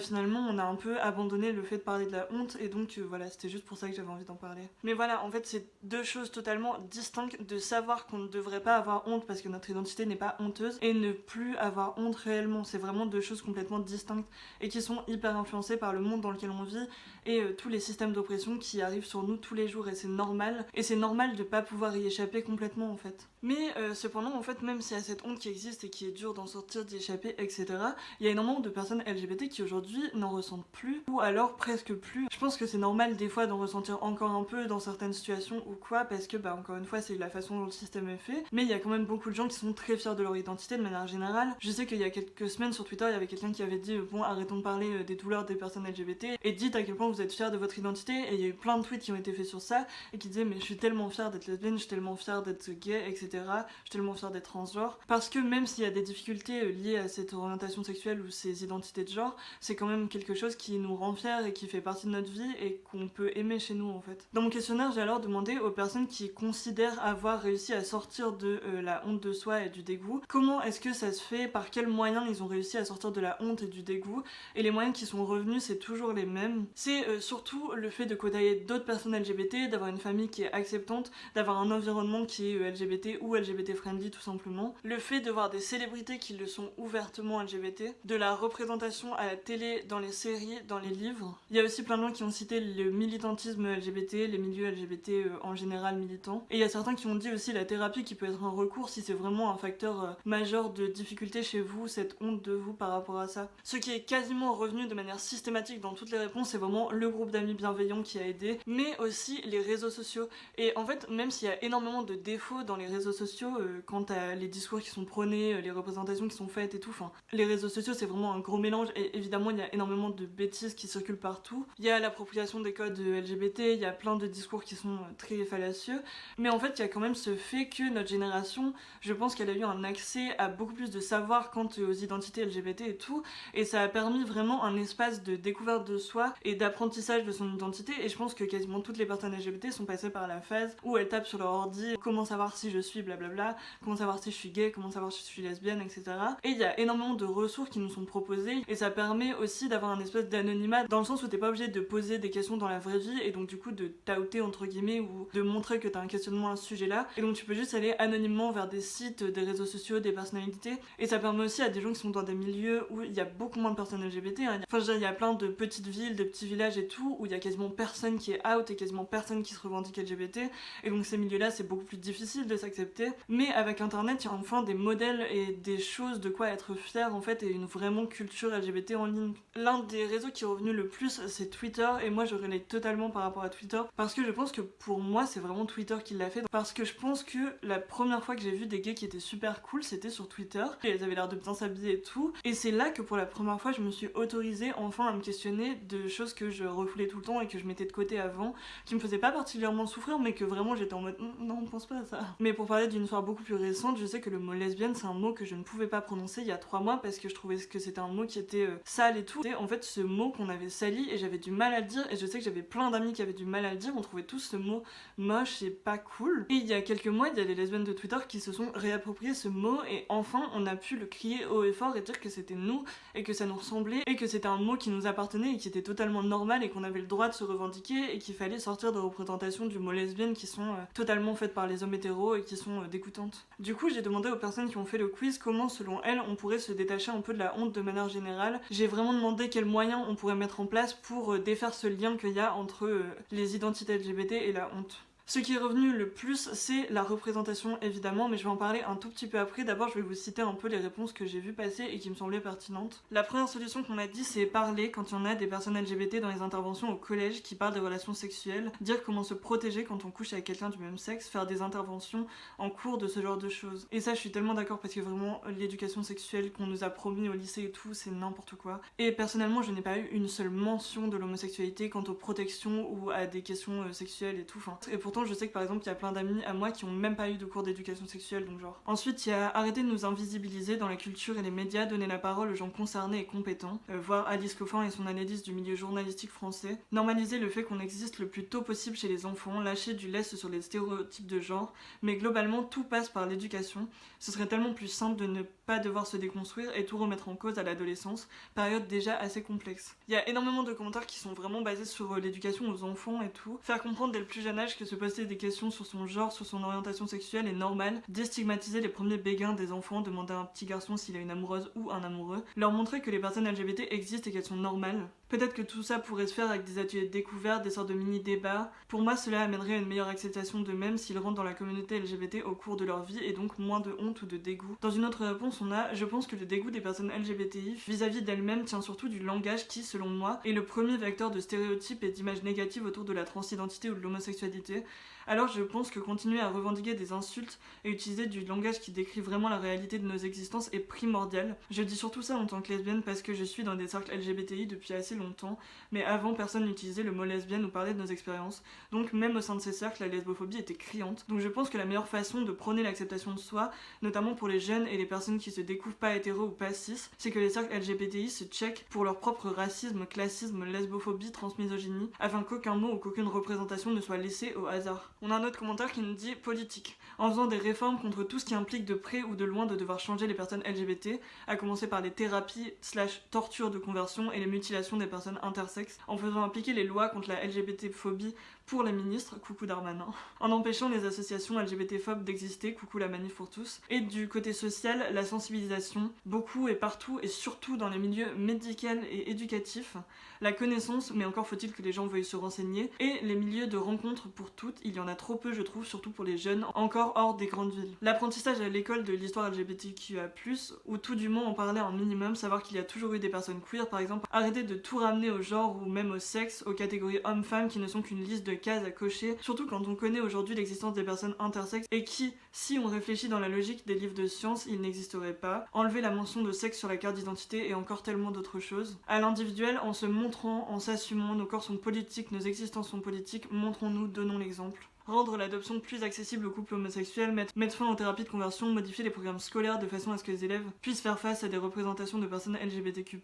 Speaker 1: finalement on a un peu abandonné le fait de parler de la honte, et donc voilà, c'était juste pour ça que j'avais envie d'en parler. Mais voilà, en fait c'est deux choses totalement distinctes, de savoir qu'on ne devrait pas avoir honte parce que notre identité n'est pas honteuse et ne plus avoir honte réellement. C'est vraiment deux choses complètement distinctes et qui sont hyper influencées par le monde dans lequel on vit et tous les systèmes d'oppression qui arrivent sur nous tous les jours, et c'est normal de pas pouvoir y échapper complètement en fait. Mais cependant en fait, même s'il y a cette honte qui existe et qui est dur d'en sortir, d'y échapper, etc., il y a énormément de personnes LGBT qui aujourd'hui n'en ressentent plus, ou alors presque plus. Je pense que c'est normal des fois d'en ressentir encore un peu dans certaines situations ou quoi, parce que bah encore une fois c'est la façon dont le système est fait, mais il y a quand même beaucoup de gens qui sont très fiers de leur identité de manière générale. Je sais qu'il y a quelques semaines sur Twitter il y avait quelqu'un qui avait dit bon, arrêtons de parler des douleurs des personnes LGBT et dites à quel point vous êtes fiers de votre identité, et il y a eu plein de tweets qui ont été faits sur ça et qui disaient mais je suis tellement fière d'être lesbienne, je suis tellement fière d'être gay, etc. Je suis tellement fière d'être transgenre, parce que même s'il y a des difficultés liées à cette orientation sexuelle ou ces identités de genre, c'est quand même quelque chose qui nous rend fiers et qui fait partie de notre vie et qu'on peut aimer chez nous en fait. Dans mon questionnaire, j'ai alors demandé aux personnes qui considèrent avoir réussi à sortir de la honte de soi et du dégoût, comment est-ce que ça se fait, par quels moyens ils ont réussi à sortir de la honte et du dégoût, et les moyens qui sont revenus c'est toujours les mêmes. C'est surtout le fait de côtoyer d'autres personnes LGBT, d'avoir une famille qui est acceptante, d'avoir un environnement qui est LGBT ou LGBT friendly tout simplement, le fait de voir des célébrités qui le sont ouvertement LGBT, de la représentation à la télé, dans les séries, dans les livres. Il y a aussi plein de gens qui ont cité le militantisme LGBT, les milieux LGBT en général militants, et il y a certains qui ont dit aussi la thérapie qui peut être un recours si c'est vraiment un facteur majeur de difficulté chez vous, cette honte de vous par rapport à ça. Ce qui est quasiment revenu de manière systématique dans toutes les réponses, c'est vraiment le groupe d'amis bienveillants qui a aidé, mais aussi les réseaux sociaux. Et en fait, même s'il y a énormément de défauts dans les réseaux sociaux, quant à les discours qui sont prônés, les représentations qui sont faites et tout, enfin, les réseaux sociaux c'est vraiment un gros mélange, et évidemment il y a énormément de bêtises qui circulent partout. Il y a l'appropriation des codes LGBT, il y a plein de discours qui sont très fallacieux, mais en fait il y a quand même ce fait que notre génération, je pense qu'elle a eu un accès à beaucoup plus de savoir quant aux identités LGBT et tout, et ça a permis vraiment un espace de découverte de soi et d'apprentissage de son identité, et je pense que quasiment toutes les personnes LGBT sont passées par la phase où elles tapent sur leur ordi comment savoir si je suis blablabla, comment savoir si je suis gay, comment savoir si je suis lesbienne, etc. Et il y a énormément de ressources qui nous sont proposées, et ça permet aussi d'avoir un espèce d'anonymat, dans le sens où t'es pas obligé de poser des questions dans la vraie vie, et donc du coup de t'outer entre guillemets, ou de montrer que t'as un questionnement à ce sujet là, et donc tu peux juste aller anonymement vers des sites, des réseaux sociaux, des personnalités, et ça permet aussi à des gens qui sont dans des milieux où il y a beaucoup moins de personnes LGBT, hein. Enfin je veux dire, il y a plein de petites villes, de petits villages et tout, où il y a quasiment personne qui est out et quasiment personne qui se revendique LGBT, et donc ces milieux là c'est beaucoup plus difficile de s'accepter, mais avec internet il y a enfin des modèles et des choses de quoi être fier en fait, et une vraiment culture LGBT en ligne. L'un des réseaux qui est revenu le plus c'est Twitter, et moi je relate totalement par rapport à Twitter, parce que je pense que pour moi c'est vraiment Twitter qui l'a fait, parce que je pense que la première fois que j'ai vu des gays qui étaient super cool c'était sur Twitter, et elles avaient l'air de bien s'habiller et tout, et c'est là que pour la première fois je me suis autorisée enfin à me questionner de choses que je refoulais tout le temps et que je mettais de côté avant, qui me faisaient pas particulièrement souffrir, mais que vraiment j'étais en mode non on pense pas à ça. Mais pour parler d'une histoire beaucoup plus récente, je sais que le mot lesbienne c'est un mot que je ne pouvais pas prononcer il y a 3 mois parce que je trouvais que c'était un mot qui était sale et tout. Et en fait ce mot qu'on avait sali, et j'avais du mal à le dire, et je sais que j'avais plein d'amis qui avaient du mal à le dire, on trouvait tous ce mot moche et pas cool. Et il y a quelques mois il y a des lesbiennes de Twitter qui se sont réappropriées ce mot, et enfin on a pu le crier haut et fort et dire que c'était nous et que ça nous ressemblait et que c'était un mot qui nous appartenait et qui était totalement normal et qu'on avait le droit de se revendiquer et qu'il fallait sortir de représentations du mot lesbienne qui sont totalement faites par les hommes hétéros et qui sont dégoûtantes. Du coup, j'ai demandé aux personnes qui ont fait le quiz comment, selon elles, on pourrait se détacher un peu de la honte de manière générale. J'ai vraiment demandé quels moyens on pourrait mettre en place pour défaire ce lien qu'il y a entre les identités LGBT et la honte. Ce qui est revenu le plus, c'est la représentation évidemment, mais je vais en parler un tout petit peu après. D'abord, je vais vous citer un peu les réponses que j'ai vues passer et qui me semblaient pertinentes. La première solution qu'on a dit, c'est parler quand il y en a des personnes LGBT dans les interventions au collège qui parlent des relations sexuelles, dire comment se protéger quand on couche avec quelqu'un du même sexe, faire des interventions en cours de ce genre de choses. Et ça, je suis tellement d'accord parce que vraiment, l'éducation sexuelle qu'on nous a promis au lycée et tout, c'est n'importe quoi. Et personnellement, je n'ai pas eu une seule mention de l'homosexualité quant aux protections ou à des questions sexuelles et tout. Et pourtant, je sais que par exemple, il y a plein d'amis à moi qui ont même pas eu de cours d'éducation sexuelle, donc genre. Ensuite, il y a arrêter de nous invisibiliser dans la culture et les médias, donner la parole aux gens concernés et compétents, voir Alice Coffin et son analyse du milieu journalistique français, normaliser le fait qu'on existe le plus tôt possible chez les enfants, lâcher du lest sur les stéréotypes de genre, mais globalement, tout passe par l'éducation. Ce serait tellement plus simple de ne pas devoir se déconstruire et tout remettre en cause à l'adolescence, période déjà assez complexe. Il y a énormément de commentaires qui sont vraiment basés sur l'éducation aux enfants et tout. Faire comprendre dès le plus jeune âge que se poser des questions sur son genre, sur son orientation sexuelle est normal, déstigmatiser les premiers béguins des enfants, demander à un petit garçon s'il a une amoureuse ou un amoureux, leur montrer que les personnes LGBT existent et qu'elles sont normales. Peut-être que tout ça pourrait se faire avec des ateliers de découverte, des sortes de mini-débats. Pour moi, cela amènerait à une meilleure acceptation d'eux-mêmes s'ils rentrent dans la communauté LGBT au cours de leur vie et donc moins de honte ou de dégoût. Dans une autre réponse, on a « Je pense que le dégoût des personnes LGBTI vis-à-vis d'elles-mêmes tient surtout du langage qui, selon moi, est le premier vecteur de stéréotypes et d'images négatives autour de la transidentité ou de l'homosexualité. Alors je pense que continuer à revendiquer des insultes et utiliser du langage qui décrit vraiment la réalité de nos existences est primordial. Je dis surtout ça en tant que lesbienne parce que je suis dans des cercles LGBTI depuis assez longtemps, mais avant personne n'utilisait le mot lesbienne ou parlait de nos expériences, donc même au sein de ces cercles la lesbophobie était criante. Donc je pense que la meilleure façon de prôner l'acceptation de soi, notamment pour les jeunes et les personnes qui se découvrent pas hétéro ou pas cis, c'est que les cercles LGBTI se checkent pour leur propre racisme, classisme, lesbophobie, transmisogynie, afin qu'aucun mot ou qu'aucune représentation ne soit laissée au hasard. On a un autre commentaire qui nous dit politique. En faisant des réformes contre tout ce qui implique de près ou de loin de devoir changer les personnes LGBT, à commencer par les thérapies / tortures de conversion et les mutilations des personnes intersexes, en faisant appliquer les lois contre la LGBT-phobie pour les ministres, coucou Darmanin, en empêchant les associations LGBT-phobes d'exister, coucou la Manif pour tous, et du côté social, la sensibilisation, beaucoup et partout et surtout dans les milieux médicaux et éducatifs, la connaissance, mais encore faut-il que les gens veuillent se renseigner, et les milieux de rencontres pour toutes, il y en a trop peu je trouve, surtout pour les jeunes, encore hors des grandes villes. L'apprentissage à l'école de l'histoire LGBTQIA+, ou tout du moins en parler un minimum, savoir qu'il y a toujours eu des personnes queer par exemple, arrêter de tout ramener au genre ou même au sexe, aux catégories hommes-femmes qui ne sont qu'une liste de cases à cocher, surtout quand on connaît aujourd'hui l'existence des personnes intersexes et qui, si on réfléchit dans la logique des livres de science, ils n'existeraient pas, enlever la mention de sexe sur la carte d'identité et encore tellement d'autres choses. À l'individuel, en se montrant, en s'assumant, nos corps sont politiques, nos existences sont politiques, montrons-nous, donnons l'exemple. Rendre l'adoption plus accessible aux couples homosexuels, mettre fin aux thérapies de conversion, modifier les programmes scolaires de façon à ce que les élèves puissent faire face à des représentations de personnes LGBTQ+,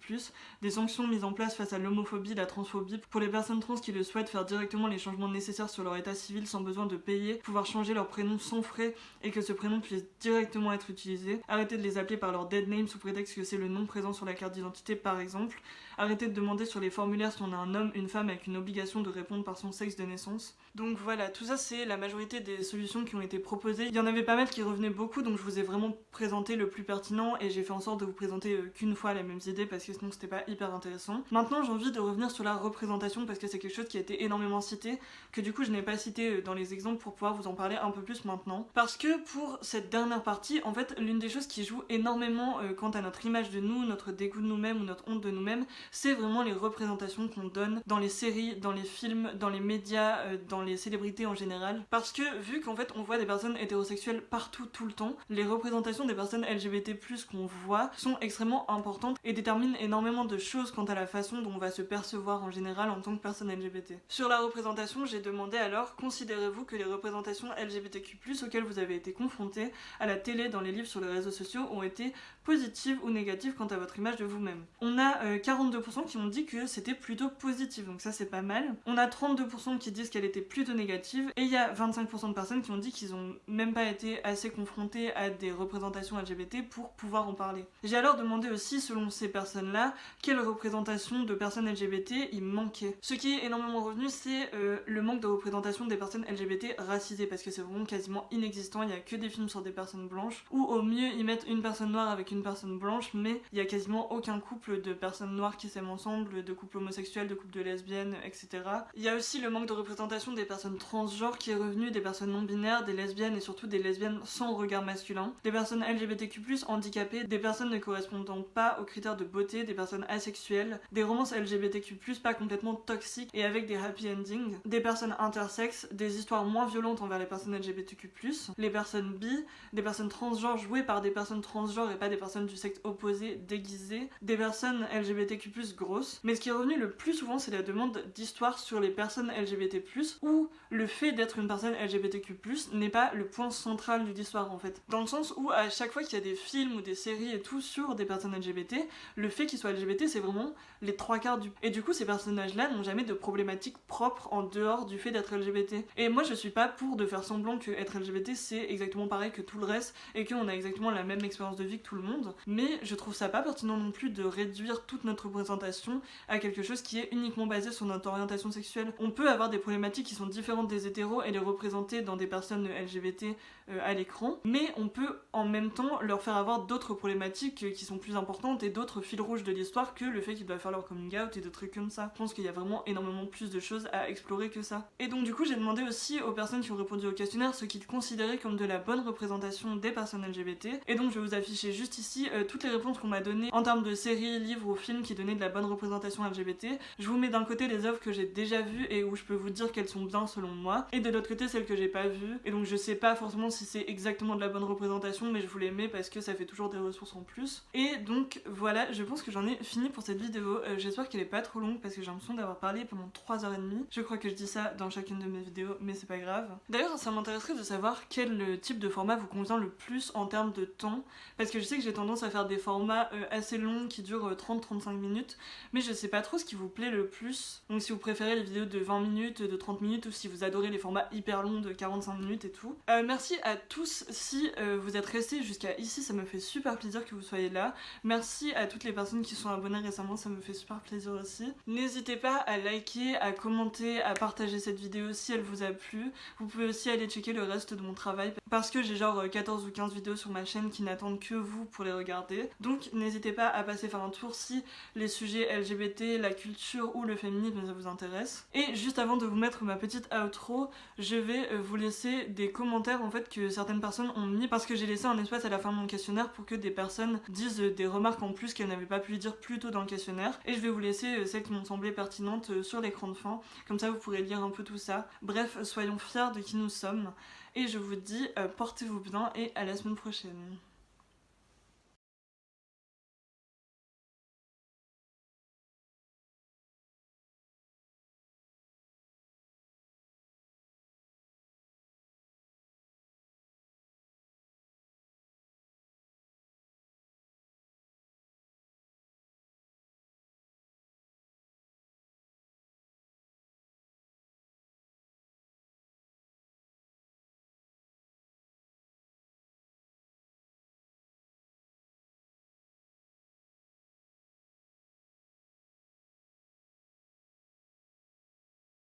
Speaker 1: des sanctions mises en place face à l'homophobie, la transphobie, pour les personnes trans qui le souhaitent faire directement les changements nécessaires sur leur état civil sans besoin de payer, pouvoir changer leur prénom sans frais et que ce prénom puisse directement être utilisé, arrêter de les appeler par leur dead name sous prétexte que c'est le nom présent sur la carte d'identité par exemple, arrêter de demander sur les formulaires si on a un homme, une femme avec une obligation de répondre par son sexe de naissance. Donc voilà, tout ça c'est la majorité des solutions qui ont été proposées. Il y en avait pas mal qui revenaient beaucoup, donc je vous ai vraiment présenté le plus pertinent et j'ai fait en sorte de vous présenter qu'une fois les mêmes idées parce que sinon c'était pas hyper intéressant. Maintenant j'ai envie de revenir sur la représentation parce que c'est quelque chose qui a été énormément cité, que du coup je n'ai pas cité dans les exemples pour pouvoir vous en parler un peu plus maintenant. Parce que pour cette dernière partie, en fait l'une des choses qui joue énormément quant à notre image de nous, notre dégoût de nous-mêmes ou notre honte de nous-mêmes, c'est vraiment les représentations qu'on donne dans les séries, dans les films, dans les médias, dans les célébrités en général. Parce que vu qu'en fait on voit des personnes hétérosexuelles partout tout le temps, les représentations des personnes LGBT+ qu'on voit sont extrêmement importantes et déterminent énormément de choses quant à la façon dont on va se percevoir en général en tant que personne LGBT. Sur la représentation, j'ai demandé alors, considérez-vous que les représentations LGBTQ+ auxquelles vous avez été confrontés à la télé, dans les livres, sur les réseaux sociaux ont été positives ou négatives quant à votre image de vous-même? On a 42% 52% qui ont dit que c'était plutôt positif, donc ça c'est pas mal. On a 32% qui disent qu'elle était plutôt négative, et il y a 25% de personnes qui ont dit qu'ils ont même pas été assez confrontés à des représentations LGBT pour pouvoir en parler. J'ai alors demandé aussi, selon ces personnes-là, quelle représentation de personnes LGBT il manquait. Ce qui est énormément revenu, c'est le manque de représentation des personnes LGBT racisées, parce que c'est vraiment quasiment inexistant, il y a que des films sur des personnes blanches, ou au mieux ils mettent une personne noire avec une personne blanche, mais il y a quasiment aucun couple de personnes noires qui s'aiment ensemble, de couples homosexuels, de couples de lesbiennes, etc. Il y a aussi le manque de représentation des personnes transgenres qui est revenu, des personnes non binaires, des lesbiennes et surtout des lesbiennes sans regard masculin, des personnes LGBTQ+, handicapées, des personnes ne correspondant pas aux critères de beauté, des personnes asexuelles, des romances LGBTQ+, pas complètement toxiques et avec des happy endings, des personnes intersexes, des histoires moins violentes envers les personnes LGBTQ+, les personnes bi, des personnes transgenres jouées par des personnes transgenres et pas des personnes du sexe opposé déguisées, des personnes LGBTQ+, grosses. Mais ce qui est revenu le plus souvent, c'est la demande d'histoire sur les personnes LGBT+, où le fait d'être une personne LGBTQ+, n'est pas le point central de l'histoire en fait. Dans le sens où à chaque fois qu'il y a des films ou des séries et tout sur des personnes LGBT, le fait qu'ils soient LGBT c'est vraiment les 3/4 du... Et du coup ces personnages-là n'ont jamais de problématiques propres en dehors du fait d'être LGBT. Et moi je suis pas pour de faire semblant que être LGBT c'est exactement pareil que tout le reste et qu'on a exactement la même expérience de vie que tout le monde, mais je trouve ça pas pertinent non plus de réduire toute notre représentation à quelque chose qui est uniquement basé sur notre orientation sexuelle. On peut avoir des problématiques qui sont différentes des hétéros et les représenter dans des personnes LGBT à l'écran, mais on peut en même temps leur faire avoir d'autres problématiques qui sont plus importantes et d'autres fils rouges de l'histoire que le fait qu'ils doivent faire leur coming out et des trucs comme ça. Je pense qu'il y a vraiment énormément plus de choses à explorer que ça. Et donc du coup j'ai demandé aussi aux personnes qui ont répondu au questionnaire ce qu'ils considéraient comme de la bonne représentation des personnes LGBT, et donc je vais vous afficher juste ici toutes les réponses qu'on m'a données en termes de séries, livres ou films qui donnaient de la bonne représentation LGBT. Je vous mets d'un côté les œuvres que j'ai déjà vues et où je peux vous dire qu'elles sont bien selon moi, et de l'autre côté celles que j'ai pas vues, et donc je sais pas forcément si c'est exactement de la bonne représentation, mais je vous les mets parce que ça fait toujours des ressources en plus. Et donc voilà, je pense que j'en ai fini pour cette vidéo. J'espère qu'elle est pas trop longue parce que j'ai l'impression d'avoir parlé pendant 3h30. Je crois que je dis ça dans chacune de mes vidéos, mais c'est pas grave. D'ailleurs ça m'intéresserait de savoir quel type de format vous convient le plus en termes de temps, parce que je sais que j'ai tendance à faire des formats assez longs qui durent 30-35 minutes, mais je sais pas trop ce qui vous plaît le plus. Donc si vous préférez les vidéos de 20 minutes, de 30 minutes, ou si vous adorez les formats hyper longs de 45 minutes et tout. Merci à tous si vous êtes restés jusqu'à ici, ça me fait super plaisir que vous soyez là. Merci à toutes les personnes qui sont abonnées récemment, ça me fait super plaisir aussi. N'hésitez pas à liker, à commenter, à partager cette vidéo si elle vous a plu. Vous pouvez aussi aller checker le reste de mon travail parce que j'ai genre 14 ou 15 vidéos sur ma chaîne qui n'attendent que vous pour les regarder. Donc n'hésitez pas à passer faire un tour si les sujets LGBT, la culture ou le féminisme ça vous intéresse. Et juste avant de vous mettre ma petite outro, je vais vous laisser des commentaires en fait que certaines personnes ont mis parce que j'ai laissé un espace à la fin de mon questionnaire pour que des personnes disent des remarques en plus qu'elles n'avaient pas pu dire plus tôt dans le questionnaire, et je vais vous laisser celles qui m'ont semblé pertinentes sur l'écran de fin, comme ça vous pourrez lire un peu tout ça. Bref, soyons fiers de qui nous sommes, et je vous dis portez-vous bien et à la semaine prochaine.